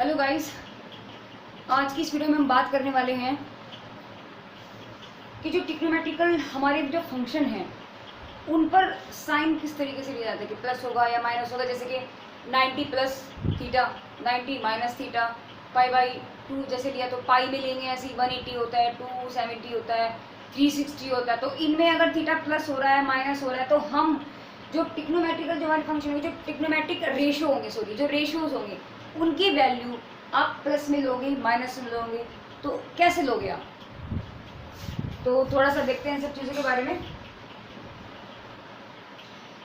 Hello guys, आज की इस वीडियो में हम बात करने वाले हैं कि जो ट्रिग्नोमेट्रिकल हमारे जो फंक्शन हैं उन पर साइन किस तरीके से लिया जाता है कि प्लस होगा या माइनस होगा। जैसे कि 90 plus theta, 90 minus theta, pi by 2 जैसे लिया तो पाई में लेंगे, ऐसे 180 होता है, 270 होता है, 360 होता है। तो इनमें अगर थीटा प्लस हो रहा है माइनस हो रहा है तो हम जो ट्रिग्नोमेट्रिकल जो हमारे फंक्शन होंगे, जो ट्रिग्नोमेट्रिक रेशियो होंगे, सॉरी जो रेशियोज होंगे उनकी वैल्यू आप प्लस में लोगे माइनस में लोगे, तो कैसे लोगे आप। तो थोड़ा सा देखते हैं इन सब चीज़ों के बारे में।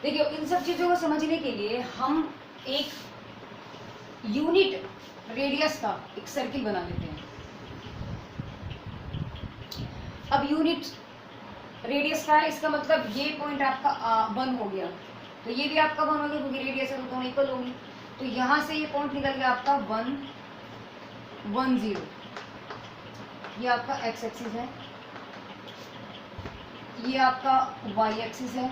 देखिए, इन सब चीज़ों को समझने के लिए हम एक यूनिट रेडियस का एक सर्किल बना लेते हैं। अब यूनिट रेडियस का है, इसका मतलब ये पॉइंट आपका 1 हो गया, तो ये भी आपका 1 हो गया क्योंकि रेडियस है तो दोनों इक्वल होंगी। तो यहाँ से ये पॉइंट निकल गया आपका 1 1 0। ये आपका एक्स एक्सिस है, ये आपका वाई एक्सिस है,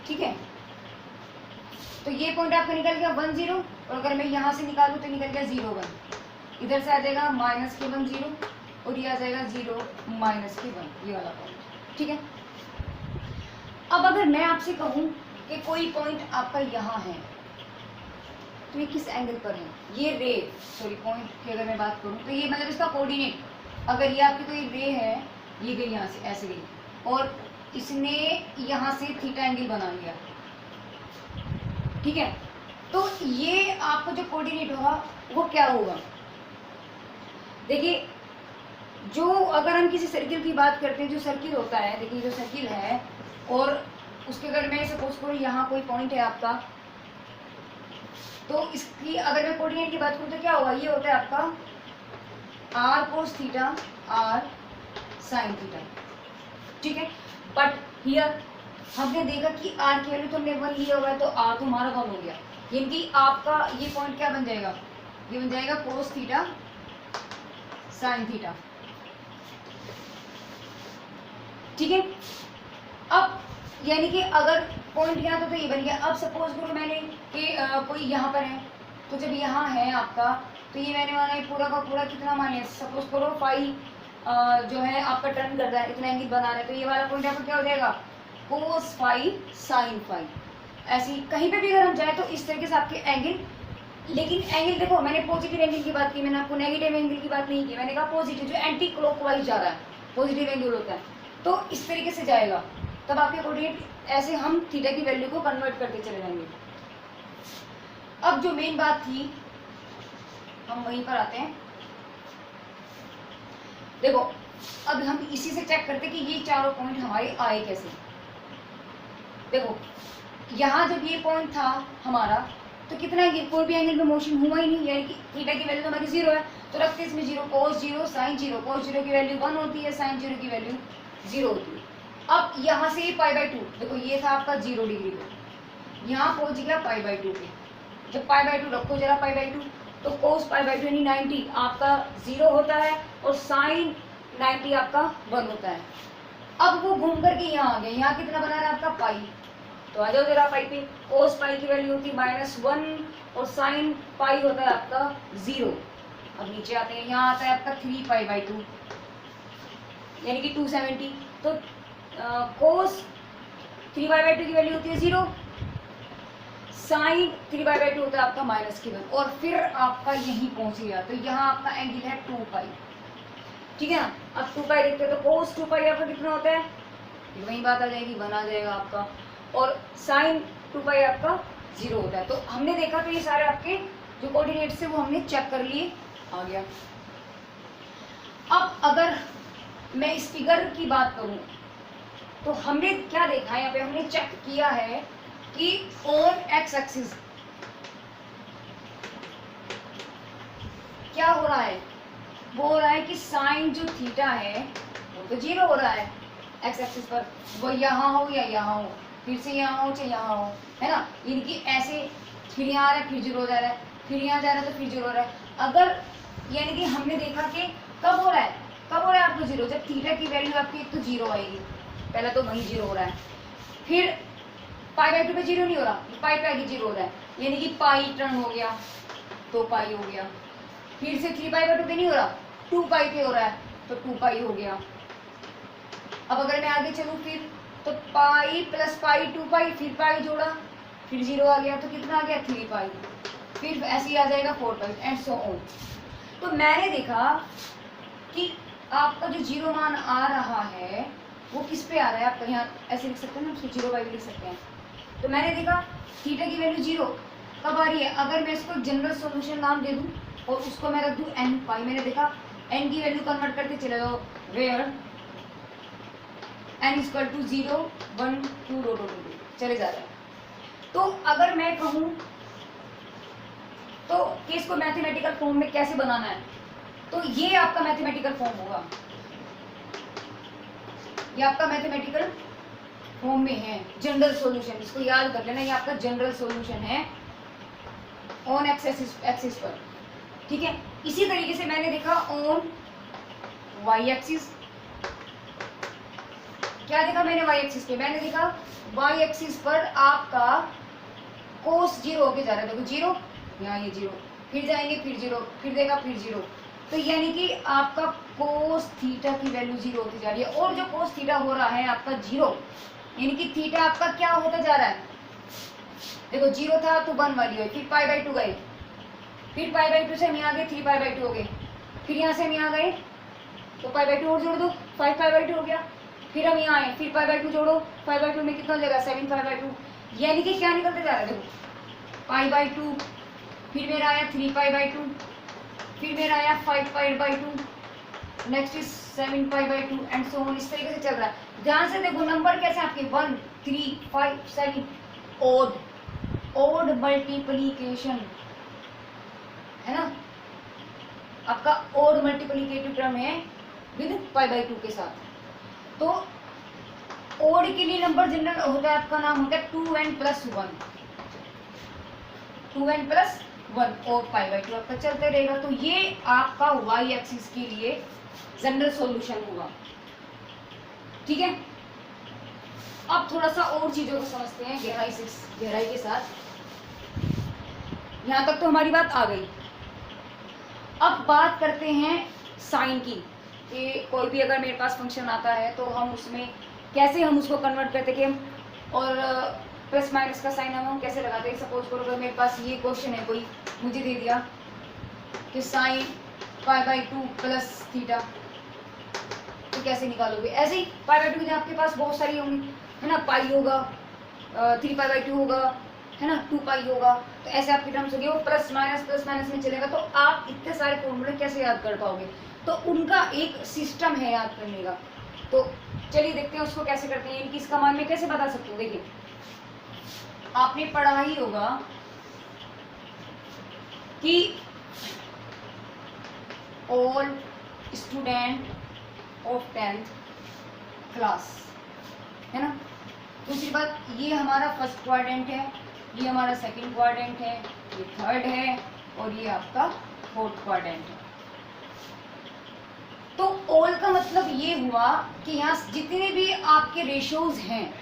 ठीक है। तो ये पॉइंट आपका निकल गया 1 0, और अगर मैं यहाँ से निकालूँ तो निकल गया 0 1। इधर से आ जाएगा माइनस के 1 0, और ये आ जाएगा 0 माइनस के 1, ये वाला पॉइंट, ठीक है। अब अगर मैं आपसे कहूँ कि कोई पॉइंट आपका यहाँ है तो ये किस एंगल पर है, ये रे सॉरी पॉइंट की अगर मैं बात करूँ तो ये मतलब इसका कोऑर्डिनेट, अगर ये आपकी कोई रे है, ये गई यहाँ से ऐसे गई और इसने यहाँ से थीटा एंगल बना लिया, ठीक है। तो ये आपका जो कोऑर्डिनेट होगा वो क्या होगा। देखिए, जो अगर हम किसी सर्किल की बात करते हैं, जो सर्किल होता है, देखिए जो सर्किल है और उसके अगर मैं सपोज करूँ यहाँ कोई पॉइंट है आपका, तो इसकी अगर मैं कोऑर्डिनेट की बात करूँ तो क्या होगा, ये होता है आपका r cos theta r sine theta, ठीक है। बट हियर हमने देखा कि आर की वैल्यू तो हमने 1 लिया हुआ है, तो आर तो हमारा 1 हो गया, यानी कि आपका ये पॉइंट क्या बन जाएगा, ये बन जाएगा कोस थीटा साइन थीटा, ठीक है। अब यानी कि अगर पॉइंट यहाँ तो ये बन गया। अब सपोज करो मैंने कि कोई यहाँ पर है, तो जब यहाँ है आपका तो ये मैंने माना है पूरा का पूरा कितना माने, सपोज करो फाई जो है आपका टर्न कर रहा है, इतना एंगल बना रहा है, तो ये वाला पॉइंट आपका क्या हो जाएगा कोस फाई साइन फाई। ऐसी कहीं पे भी अगर हम जाए तो इस तरीके से आपके एंगल, लेकिन एंगल देखो मैंने पॉजिटिव एंगल की बात की, मैंने आपको नेगेटिव एंगल की बात नहीं की, मैंने कहा पॉजिटिव जो एंटी क्लॉकवाइज जा रहा है पॉजिटिव एंगल होता है, तो इस तरीके से जाएगा, तब आपके कोऑर्डिनेट ऐसे हम थीटा की वैल्यू को कन्वर्ट करते चले जाएंगे। अब जो मेन बात थी हम वहीं पर आते हैं। देखो, अब हम इसी से चेक करते कि ये चारों पॉइंट हमारे आए कैसे। देखो, यहाँ जब ये पॉइंट था हमारा तो कितना एंगल, कोई भी एंगल में मोशन हुआ ही नहीं, यानी कि थीटा की वैल्यू तो हमारी 0 है, तो रखते इसमें 0, cos 0 sin 0, cos 0 की वैल्यू 1 होती है, sin 0 की वैल्यू 0 होती है। अब यहाँ से ये पाई बाई 2, देखो ये था आपका 0 डिग्री पे, यहाँ पहुँच गया पाई बाई 2 पे। जब पाई बाई 2 रखो जरा पाई बाई 2, तो cos पाई बाई 2 यानी 90 आपका 0 होता है और sin 90 आपका 1 होता है। अब वो घूम करके यहाँ आ गया, यहाँ कितना बना रहा है आपका पाई, तो आ जाओ जरा पाई पे। cos पाई की वैल्यू होती है -1 और sin पाई होता है आपका 0। अब नीचे आते हैं, यहाँ आता है आपका 3 पाई बाई 2 यानी कि 270, तो cos 3 पाई बाई 2 की वैल्यू होती है 0, sin 3 पाई बाई 2 होता है आपका -1, और फिर आपका यहीं पहुंच गया, तो यहाँ आपका एंगल है 2 पाई, ठीक है ना। अब 2 पाई देखते हैं तो cos 2 पाई आपका कितना होता है, वही बात आ जाएगी 1 आ जाएगा आपका, और sin 2 पाई आपका 0 होता है। तो हमने देखा तो ये सारे आपके जो कोऑर्डिनेट्स थे वो हमने चेक कर लिए, आ गया। अब अगर मैं इस फिगर की बात करूं तो हमने क्या देखा, यहाँ पे हमने चेक किया है कि ऑन एक्स एक्सिस क्या हो रहा है, वो हो रहा है कि साइन जो थीटा है वो तो 0 हो रहा है एक्स एक्सिस पर, वो यहाँ हो या यहाँ हो, फिर से यहाँ हो चाहे यहाँ हो, है ना। इनकी ऐसे फिर यहाँ आ रहा है फिर 0 हो जा रहा है, फिर यहाँ जा रहा है तो फिर 0 हो रहा है। अगर यानी कि हमने देखा कि कब हो रहा है, कब हो रहा है आपको 0, जब थीटा की वैल्यू आपकी एक तो 0 आएगी, पहला तो वही 0 हो रहा है, फिर पाई बाई 2 पे 0 नहीं हो रहा, पाई पे आगे 0 हो रहा है, यानी कि पाई टर्न हो गया, तो पाई हो गया। फिर से 3π/2 पे नहीं हो रहा, 2π पे हो रहा है, तो 2π हो गया। अब अगर मैं आगे चलूँ फिर, तो पाई प्लस पाई 2π, फिर पाई जोड़ा, फिर 0 आ गया, तो कितना आ गया 3π, फिर ऐसे ही आ जाएगा 4π एंड सो ऑन। तो मैंने देखा कि आपका जो 0 मान आ रहा है वो किस पे आ रहा है, आप यहाँ ऐसे लिख सकते हैं ना, उसको 0π भी लिख सकते हैं। तो मैंने देखा थीटा की वैल्यू 0 कब आ रही है, अगर मैं इसको जनरल सॉल्यूशन नाम दे दूं और उसको मैं रख दूं nπ। मैंने देखा n की वैल्यू कन्वर्ट करके चले जाओ, वेयर n इक्वल टू 0 1 2 चले जा रहा है। तो अगर मैं कहूं तो कि इसको मैथमेटिकल फॉर्म में कैसे बनाना है, तो ये आपका मैथमेटिकल फॉर्म होगा, ये आपका मैथमेटिकल फॉर्म में है जनरल सॉल्यूशन। इसको याद कर लेना, ये आपका जनरल सॉल्यूशन है ऑन एक्सिस पर, ठीक है। इसी तरीके से मैंने देखा ऑन वाई एक्सिस, क्या देखा मैंने वाई एक्सिस पे, मैंने देखा वाई एक्सिस पर आपका कोस 0 होके जा रहा है, देखो 0 यहाँ, ये 0, फिर जाएंगे फिर 0, फिर देगा फिर 0, तो यानी कि आपका कोस थीटा की वैल्यू 0 होती जा रही है। और जो कोस थीटा हो रहा है आपका 0, यानी कि थीटा आपका क्या होता जा रहा है, देखो 0 था तो 1 वाली हुई, फिर π/2 गए, फिर π/2 से हम यहाँ गए 3π/2 हो गए, फिर यहाँ से हम यहाँ गए तो π/2 और जोड़ दो 5π/2 हो गया, फिर हम यहाँ आए, फिर π/2 जोड़ो, 5/2 में कितना हो जाएगा 7π/2, यानी कि क्या निकलते जा रहा है, देखो π/2, फिर मेरा आया 3π/2, फिर मेरा आया 5π/2, next is 7π/2 and so on. इस तरीके से चल रहा है। ध्यान से देखो नंबर कैसे आपके 1 3 5 7, ओड मल्टीप्लीकेशन है ना, आपका ओड मल्टीप्लीकेटिव टर्म है विद π/2 के साथ। तो ओड के लिए नंबर जनरल होता है, आपका नाम होता है 2n + 1, 2n + 1 और π/2 आपका चलते रहेगा। तो ये आपका वाई एक्सिस के लिए जनरल सॉल्यूशन होगा, ठीक है। अब थोड़ा सा और चीजों को समझते हैं गहराई के साथ। यहाँ तक तो हमारी बात आ गई। अब बात करते हैं साइन की, कि कोई भी अगर मेरे पास फंक्शन आता है तो हम उसमें कैसे हम उसको कन्वर्ट करते कि और प्लस माइनस का साइन हम कैसे लगाते हैं। सपोज करो अगर मेरे पास ये क्वेश्चन है, कोई मुझे दे दिया कि साइन π/2 प्लस थीटा, तो कैसे निकालोगे, ऐसे ही π/2 आपके पास बहुत सारी होंगी है ना, पाई होगा, 3π/2 होगा है ना, 2π होगा, तो ऐसे आपकी टर्म्स होगी। वो प्लस माइनस में चलेगा, तो आप इतने सारे फॉर्मूले कैसे याद कर पाओगे, तो उनका एक सिस्टम है याद करने का। तो चलिए देखते हैं उसको कैसे करते हैं, इनकी इसका मान मैं कैसे बता सकती हूँ। देखिए आपने पढ़ा ही होगा कि all student of 10th class है ना। दूसरी बात, ये हमारा फर्स्ट क्वाड्रेंट है, ये हमारा सेकंड क्वाड्रेंट है, ये थर्ड है और ये आपका फोर्थ क्वाड्रेंट है। तो ऑल का मतलब ये हुआ कि यहाँ जितने भी आपके रेशियोज हैं,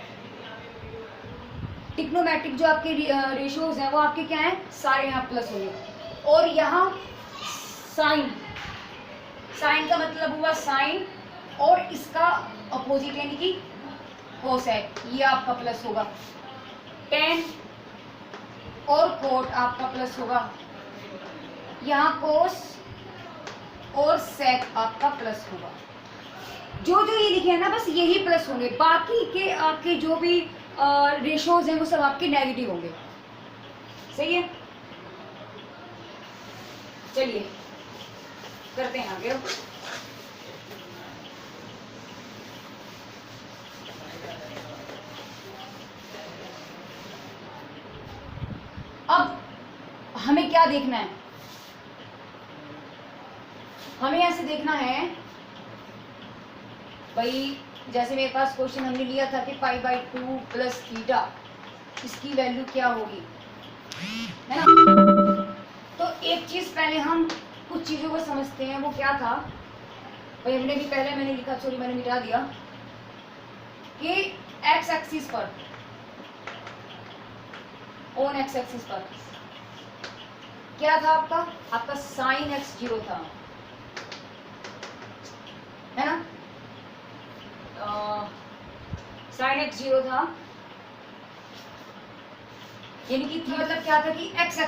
टिग्नोमेट्रिक जो आपके रेशियोज हैं वो आपके क्या हैं, सारे यहाँ प्लस होंगे। और यहाँ साइन का मतलब हुआ साइन और इसका अपोजिट यानी कि कोसेक, ये आपका प्लस होगा। टेन और कोट आपका प्लस होगा, यहाँ कोस और सेक आपका प्लस होगा। जो जो ये लिखे हैं ना बस यही प्लस होंगे, बाकी के आपके जो भी रेशियोज हैं वो सब आपके नेगेटिव होंगे। सही है, चलिए करते हैं आगे। अब हमें क्या देखना है, हमें ऐसे देखना है भाई, जैसे मेरे पास क्वेश्चन हमने लिया था कि π/2 प्लस थीटा, इसकी वैल्यू क्या होगी है ना। तो एक चीज पहले हम कुछ चीजों को समझते हैं, वो क्या था भाई, हमने भी पहले मैंने लिखा, सॉरी मैंने मिटा दिया, कि एक्स एक्सिस पर, ऑन एक्स एक्सिस पर क्या था आपका साइन एक्स 0 था, है ना, साइन एक्स 0 था, यानी कि थी मतलब क्या था कि एक्स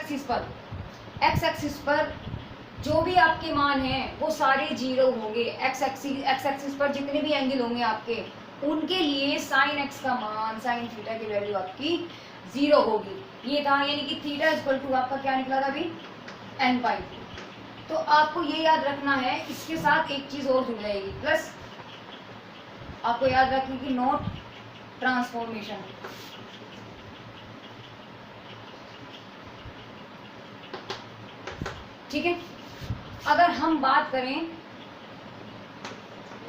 एक्सिस पर जो भी आपके मान हैं वो सारे 0 होंगे। एक्स एक्सिस पर जितने भी एंगल होंगे आपके, उनके लिए साइन एक्स का मान, साइन थीटा की वैल्यू आपकी 0 होगी। ये था, यानी कि थीटा इक्वल टू आपका क्या निकला था अभी, n पाई। तो आपको ये याद रखना है, इसके साथ एक चीज और जुड़ जाएगी, प्लस आपको याद रखना कि नोट ट्रांसफॉर्मेशन। ठीक है, अगर हम बात करें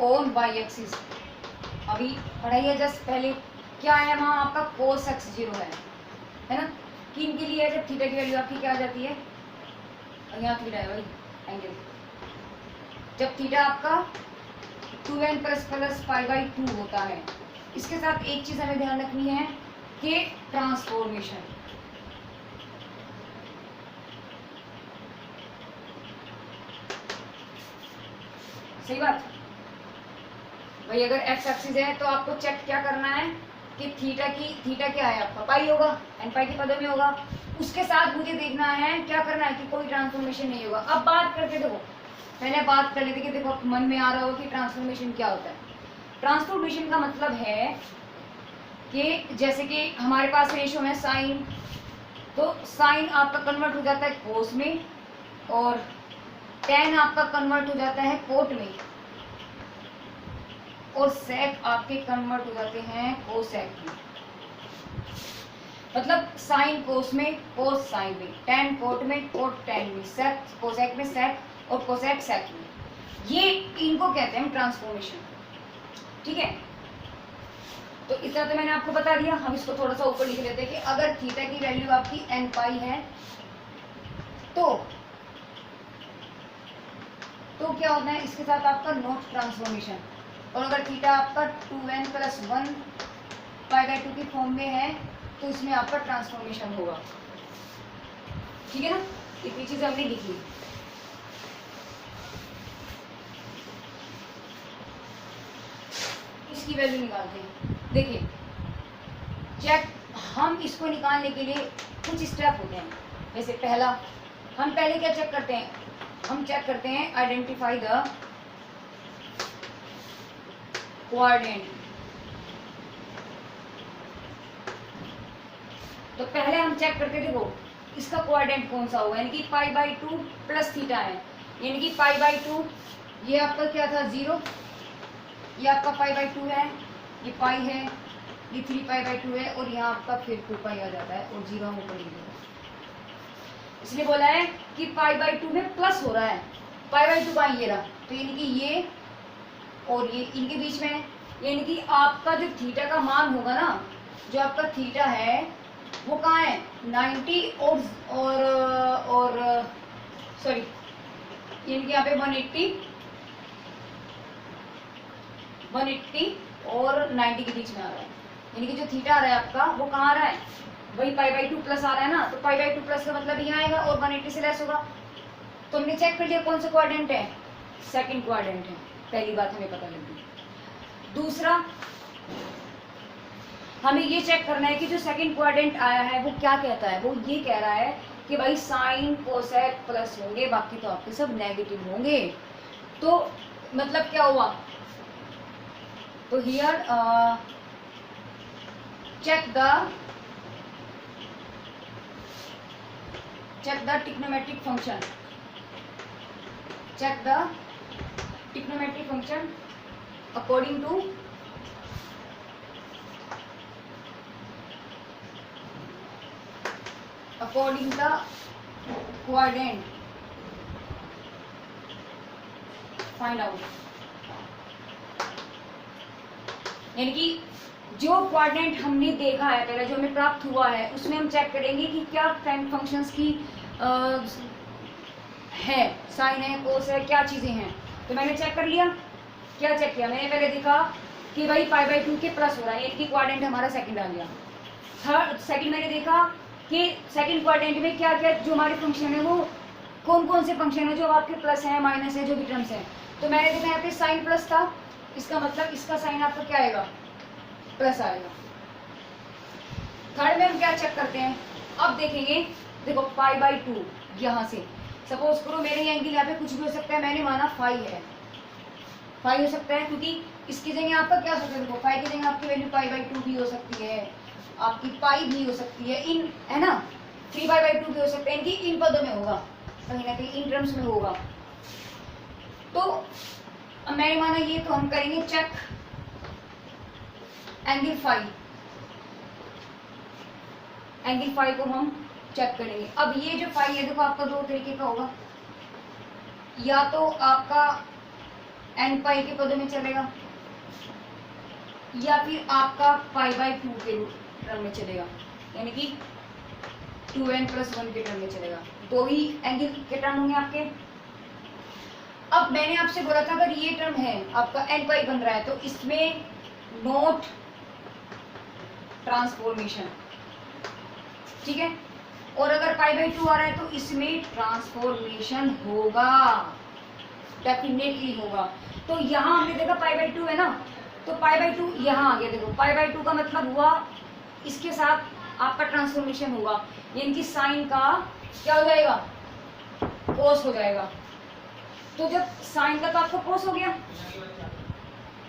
ऑन वाई एक्सिस, अभी पढ़ाई है जस्ट पहले, क्या है वहां आपका कोस एक्स 0 है ना, किन के लिए है, जब थीटा की वैल्यू आपकी क्या आ जाती है, यहाँ थीटा है भाई एंगल, जब थीटा आपका 2n प्लस पाई बाई 2 होता है। इसके साथ एक चीज हमें ध्यान रखनी है कि ट्रांसफॉर्मेशन, सही बात भाई, अगर एक्स एक्सिस है तो आपको चेक क्या करना है कि थीटा क्या है आपका, पाई होगा, एन पाई के पदों में होगा। उसके साथ मुझे देखना है क्या करना है कि कोई ट्रांसफॉर्मेशन नहीं होगा। अब बात करके देखो, पहले बात कर लेते कि देखो मन में आ रहा हो कि ट्रांसफॉर्मेशन क्या होता है। ट्रांसफॉर्मेशन का मतलब है कि जैसे कि हमारे पास रेशो है साइन, तो साइन आपका कन्वर्ट हो जाता है कोस में, और टेन आपका कन्वर्ट हो जाता है कोट में, और सेक आपके कन्वर्ट हो जाते हैं कोसेक में। मतलब साइन कोस में, कोस साइन में, टेन कोट में, कोट टेन में, सेक कोसेक में, सेक और कोसेक सेक में। ये इनको कहते हैं ट्रांसफॉर्मेशन। ठीक है, तो इस तरह तो मैंने आपको बता दिया। हम इसको थोड़ा सा ऊपर लिख लेते हैं कि अगर थीटा की वैल्यू आपकी एन पाई है तो क्या होता है, इसके साथ आपका नोट ट्रांसफॉर्मेशन। और अगर थीटा आपका 2n प्लस 1 पाई बाई 2 की फॉर्म में है तो इसमें आपका ट्रांसफॉर्मेशन होगा। ठीक है ना, इतनी चीजें हमने लिख ली। इसकी वैल्यू निकालते हैं। देखिए चेक, हम इसको निकालने के लिए कुछ स्टेप होते हैं। जैसे पहला, हम पहले क्या चेक करते हैं, हम चेक करते हैं आइडेंटिफाई द कोऑर्डिनेट। तो पहले हम चेक करते थे वो इसका कोऑर्डिनेट कौन सा होगा, यानी कि पाई बाई 2 प्लस थीटा है, यानी कि पाई बाई 2 ये आपका क्या था 0, ये आपका पाई बाई 2 है, ये पाई है, ये 3 पाई बाई 2 है, और यहाँ आपका फिर 2 पाई आ जाता है, और 0 हम ऊपर लिख देंगे। इसलिए बोला है कि पाई बाई 2 में प्लस हो रहा है, पाई बाई 2 पाई ये रहा, तो यानी कि ये और ये इनके बीच में है, यानी कि आपका जो थीटा का मान होगा ना, जो आपका थीटा है वो कहाँ है 90 और सॉरी, यानी कि यहाँ पे 180 और 90 के बीच में आ रहा है। यानी कि जो थीटा आ रहा है आपका वो कहाँ आ रहा है, वही पाई बाई 2 प्लस आ रहा है ना, तो पाई बाई 2 प्लस का मतलब यहाँ आएगा और 180 से लेस होगा। तो हमने चेक कर लिया कौन सा क्वाड्रेंट है, सेकंड क्वाड्रेंट है, पहली बात हमें पता लग गई। दूसरा, हमें ये चेक करना है कि जो सेकंड क्वाड्रेंट आया है वो क्या कहता है, वो ये कह रहा है कि भाई साइन कोसेक प्लस होंगे, बाकी तो आपके सब नेगेटिव होंगे। तो मतलब क्या हुआ, तो here check the trigonometric function, check the trigonometric function according to the quadrant, find out। यानी कि जो क्वाड्रेंट हमने देखा है पहले, जो हमें प्राप्त हुआ है, उसमें हम चेक करेंगे कि क्या फंक्शंस की है, साइन है, कोस है, क्या चीजें हैं। तो मैंने चेक कर लिया, क्या चेक किया मैंने, पहले देखा कि भाई पाई बाई 2 के प्लस हो रहा है, यानी कि क्वाड्रेंट हमारा सेकंड आ गया। थर्ड सेकंड मैंने देखा कि सेकंड क्वाड्रेंट में क्या क्या जो हमारे फंक्शन है वो कौन कौन से फंक्शन है जो आपके प्लस है माइनस है जो भी टर्म्स हैं। तो मैंने देखा यहाँ पे साइन प्लस था, इसका मतलब इसका साइन आपका क्या आएगा, प्लस आएगा। थर्ड में हम क्या चेक करते हैं, अब देखेंगे, देखो पाई बाई टू, यहाँ से सपोज करो मेरे एंगल यहाँ पे कुछ भी हो सकता है, मैंने माना फाई है, फाई हो सकता है क्योंकि इसकी जगह आपका क्या हो सकता है, देखो फाई की जगह आपकी वैल्यू पाई बाई टू भी हो सकती है, आपकी पाई भी हो सकती है, इन है ना 3 पाई बाई टू भी हो सकता है, इनकी इन पदों में होगा, कहीं ना कहीं इन टर्म्स में होगा। तो अब मैंने माना ये, तो हम करेंगे check angle phi, angle phi को हम चेक करेंगे। अब ये जो फाई है देखो आपका दो तरीके का होगा, या तो आपका एन पाई के पदों में चलेगा या फिर आपका पाई बाई टू के टर्म में चलेगा, यानी कि 2n + 1 के टर्म में चलेगा, दो ही एंगल के टर्म होंगे आपके। अब मैंने आपसे बोला था अगर ये टर्म है आपका एन पाई बन रहा है तो इसमें नोट ट्रांसफॉर्मेशन, ठीक है, और अगर पाई बाई टू आ रहा है तो इसमें ट्रांसफॉर्मेशन होगा, डेफिनेटली होगा। तो यहाँ हमने देखा पाई बाई टू है ना, तो पाई बाई टू यहाँ आ गया, देखो पाई बाई टू का मतलब हुआ इसके साथ आपका ट्रांसफॉर्मेशन होगा, यानी कि साइन का क्या हो जाएगा, कोस हो जाएगा। तो जब साइन का तो आपका कोस हो गया,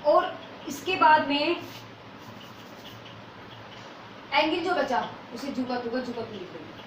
और इसके बाद में एंगल जो बचा उसे झुका लिख देंगे।